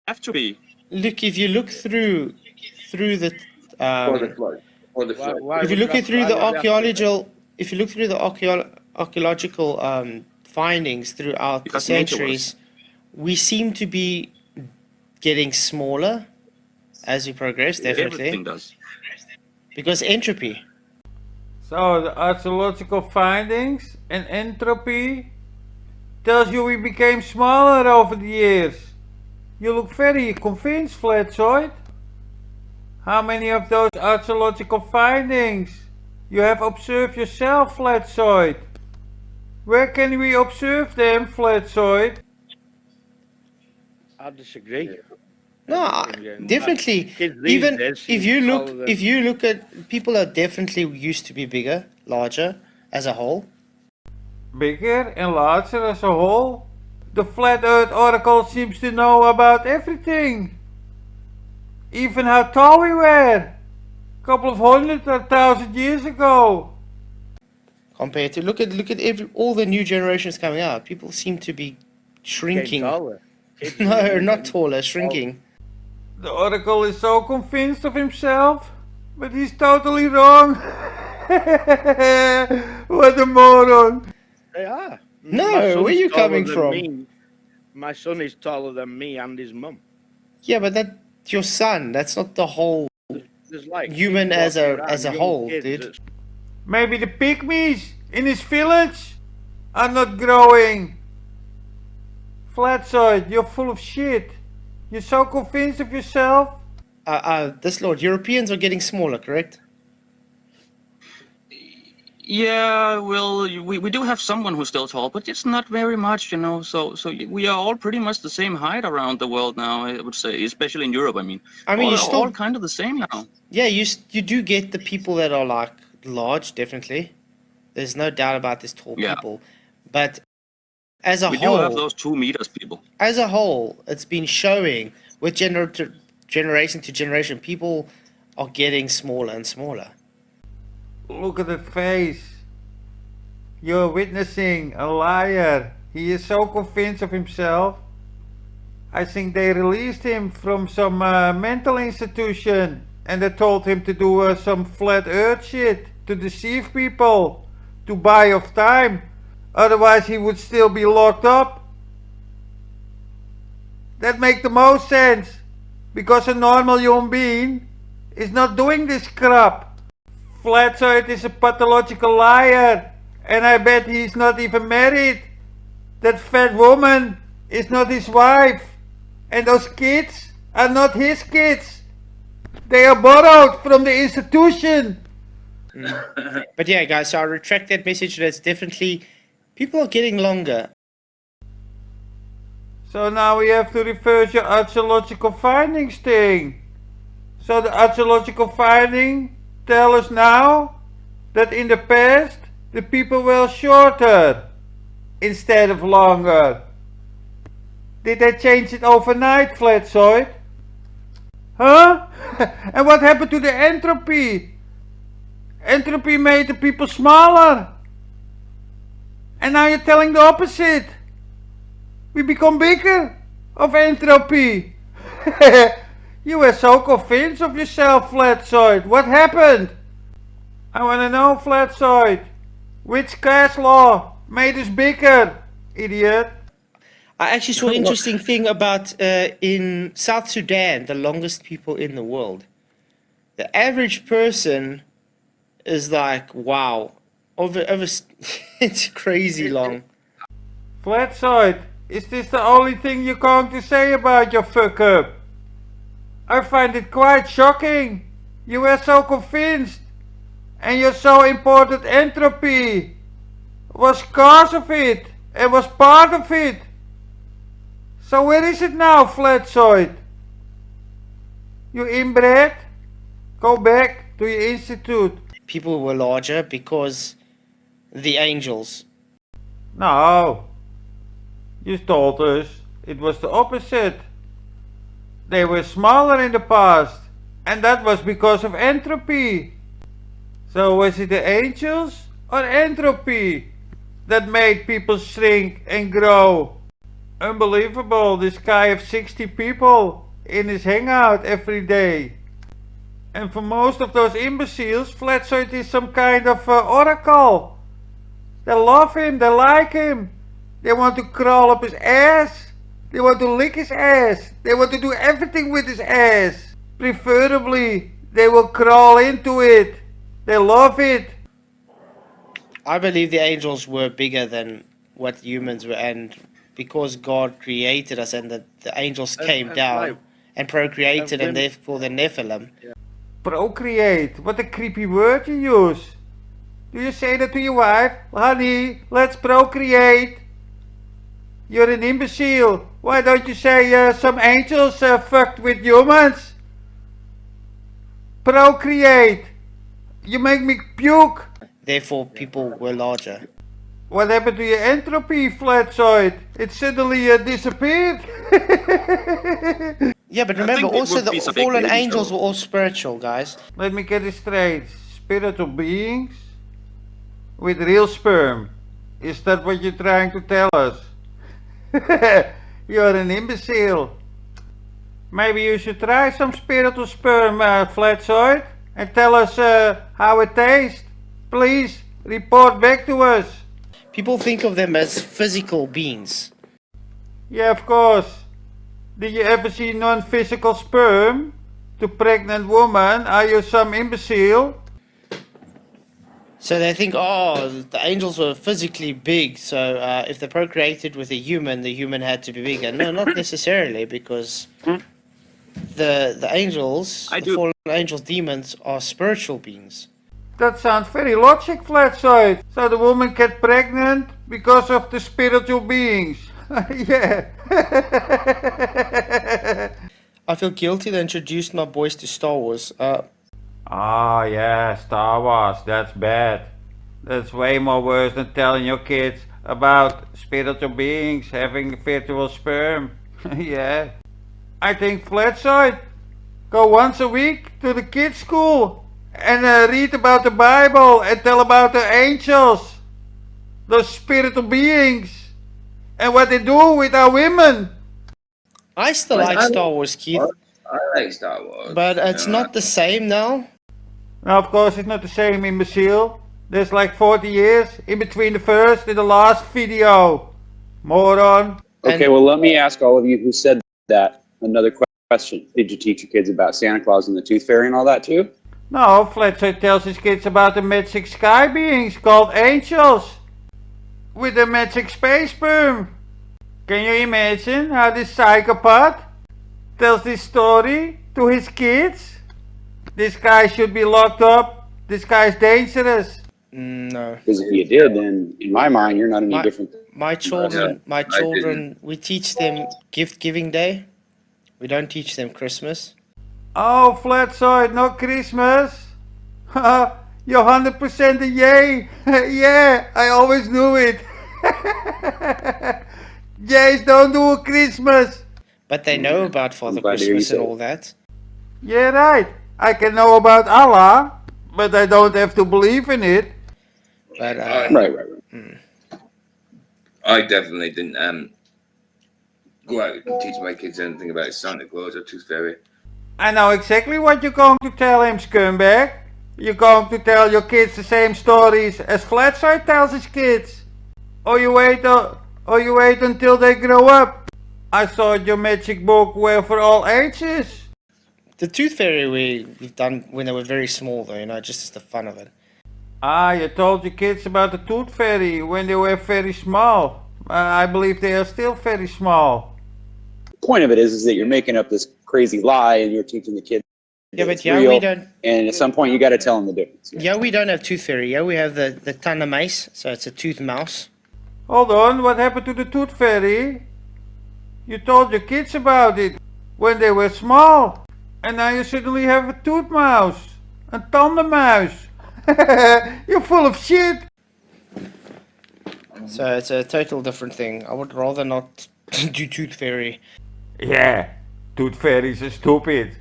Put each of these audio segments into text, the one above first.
Have to be. Look, if you look through the For the flood. For the flood. if you look through the archaeological findings throughout the Because nature centuries, we seem to be getting smaller as we progress, definitely, everything does. because entropy. So the archaeological findings and entropy tells you we became smaller over the years. You look very convinced, Flatzoid. How many of those archaeological findings you have observed yourself, Flatzoid? Where can we observe them, Flatzoid? I disagree. No, definitely. Kids these Even days if seem you taller look, than- if you look at people are definitely used to be bigger, larger as a whole. Bigger and larger as a whole? The Flat Earth Oracle seems to know about everything. Even how tall we were. Couple of 100 or 1,000 years ago. Compared to look at all the new generations coming out, people seem to be getting shrinking. taller. Kids No, these not days- taller, shrinking. The Oracle is so convinced of himself, but he's totally wrong. What a moron. They are. No, My son's where are you taller coming than from? me. My son is taller than me and his mum. Yeah, but that's your son. That's not the whole There's like human kids as walking a around, young whole, kids dude. that's- Maybe the pygmies in his village are not growing. Flatzoid, you're full of shit. You're so convinced of yourself. This Lord, Europeans are getting smaller, correct? Yeah, well, we do have someone who's still tall, but it's not very much, you know. So we are all pretty much the same height around the world now. I would say, especially in Europe. I mean, I mean, all, you still, all kind of the same now. yeah, you do get the people that are like large, definitely. There's no doubt about this tall Yeah. people, but as a We do have whole, those 2 meters people. as a whole, it's been showing with generation to generation, people are getting smaller and smaller. Look at that face. You're witnessing a liar. He is so convinced of himself. I think they released him from some mental institution and they told him to do some flat earth shit to deceive people, to buy off time. Otherwise he would still be locked up. That makes the most sense. Because a normal human being is not doing this crap. Flatzoid is a pathological liar. And I bet he's not even married. That fat woman is not his wife. And those kids are not his kids. They are borrowed from the institution. But yeah, guys, so I retract that message. That's definitely people are getting longer. So now we have to reverse your archaeological findings thing. So the archaeological finding tell us now that in the past the people were shorter instead of longer. Did they change it overnight, Flatzoid? Huh? And what happened to the entropy? Entropy made the people smaller. And now you're telling the opposite. We become bigger of entropy. You were so convinced of yourself, Flatzoid. What happened? I want to know, Flatzoid. Which cash law made us bigger, idiot? I actually saw an interesting thing about in South Sudan, the longest people in the world. The average person is like, wow, over it's crazy long. Flatzoid, is this the only thing you're going to say about your fuck up? I find it quite shocking. You were so convinced. And your so important entropy was cause of it and was part of it. So where is it now, Flatzoid? You inbred? Go back to your institute. People were larger because the angels. No. You told us it was the opposite. They were smaller in the past. And that was because of entropy. So was it the angels or entropy that made people shrink and grow? Unbelievable, this guy has 60 people in his hangout every day. And for most of those imbeciles, Flatzoid is some kind of oracle. They love him, they like him. They want to crawl up his ass. They want to lick his ass. They want to do everything with his ass. Preferably, they will crawl into it. They love it. I believe the angels were bigger than what humans were, and because God created us and the angels came down right. and procreated, and therefore the Nephilim. Procreate, what a creepy word you use. Do you say that to your wife? Honey, let's procreate. You're an imbecile. Why don't you say some angels fucked with humans? Procreate. You make me puke. Therefore, people were larger. What happened to your entropy, Flatzoid? It suddenly disappeared. Yeah, but remember, think it also would the be some fallen big angels angel. were all spiritual, guys. Let me get it straight. Spiritual beings with real sperm. Is that what you're trying to tell us? You're an imbecile. Maybe you should try some spiritual sperm, Flatzoid, and tell us how it tastes. Please report back to us. People think of them as physical beings. Yeah, of course. Did you ever see non-physical sperm? To pregnant woman? Are you some imbecile? So they think, oh, the angels were physically big, so if they procreated with a human, the human had to be bigger. No, not necessarily, because the angels, the fallen angels, demons, are spiritual beings. That sounds very logic, Flatzoid. So the woman get pregnant because of the spiritual beings. Yeah. I feel guilty that I introduced my boys to Star Wars. Oh yeah, Star Wars, that's bad. That's way more worse than telling your kids about spiritual beings having virtual sperm. Yeah. I think Flatzoid, go once a week to the kids' school and read about the Bible and tell about the angels, those spiritual beings, and what they do with our women. I still like Star Wars, Keith, I like Star Wars. but it's not the same now. Now, of course, it's not the same, imbecile. There's like 40 years in between the first and the last video. Moron. Okay, well, let me ask all of you who said that another question. Did you teach your kids about Santa Claus and the Tooth Fairy and all that too? No, Flatzoid tells his kids about the magic sky beings called angels. With the magic space sperm. Can you imagine how this psychopath tells this story to his kids? This guy should be locked up. This guy's dangerous. No. Because if you did, then in my mind, you're not any different. My children, we teach them gift giving day. We don't teach them Christmas. Oh, Flatzoid, no Christmas. You're 100% a yay. Yeah, I always knew it. Jays don't do Christmas. But they know about Father glad to hear you Christmas and say all that. Yeah, right. I can know about Allah, but I don't have to believe in it. But Right. I definitely didn't go out and teach my kids anything about Santa Claus or Tooth Fairy. I know exactly what you're going to tell him, scumbag. You're going to tell your kids the same stories as Flatzoid tells his kids. Or you wait until they grow up. I thought your magic book were for all ages. the Tooth Fairy we've done when they were very small, though, just as the fun of it. Ah, you told your kids about the Tooth Fairy when they were very small. I believe they are still very small. The point of it is that you're making up this crazy lie and you're teaching the kids. Yeah, but it's yeah, real, we don't. And at some point, you got to tell them the difference. Yeah, we don't have Tooth Fairy. Yeah, we have the Tana Mace, so it's a tooth mouse. Hold on, what happened to the Tooth Fairy? You told your kids about it when they were small. And now you suddenly have a tooth mouse. A thunder mouse. You're full of shit. So it's a total different thing. I would rather not do Tooth Fairy. Yeah, Tooth Fairies are stupid.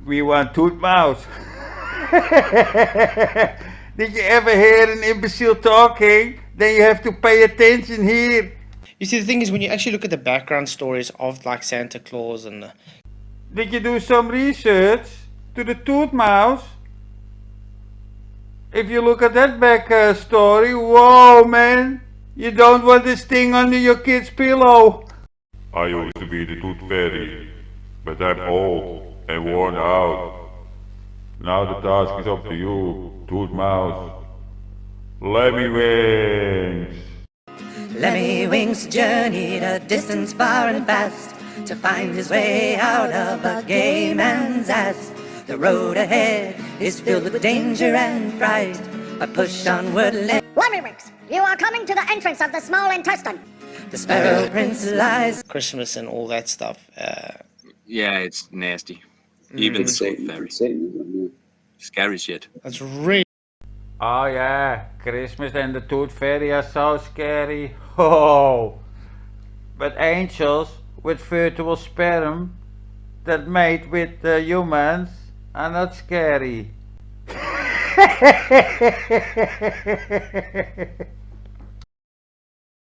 We want Tooth Mouse. Did you ever hear an imbecile talking? Then you have to pay attention here. You see, the thing is, when you actually look at the background stories of like Santa Claus and Did you do some research to the tooth mouse? If you look at that back story, whoa man, you don't want this thing under your kid's pillow. I used to be the tooth fairy, but I'm old and worn out. Now the task is up to you, tooth mouse. Lemmy wings! Lemmy Winks journeyed a distance far and fast to find his way out of a gay man's ass. The road ahead is filled with danger and fright, but push onward, Lemmy Winks, you are coming to the entrance of the small intestine. the Sparrow Prince lies. Christmas and all that stuff. Yeah, it's nasty. Even the tooth fairy. Satanism, Scary shit. That's really Oh yeah, Christmas and the tooth fairy are so scary. Oh, but angels with virtual sperm that mate with humans are not scary.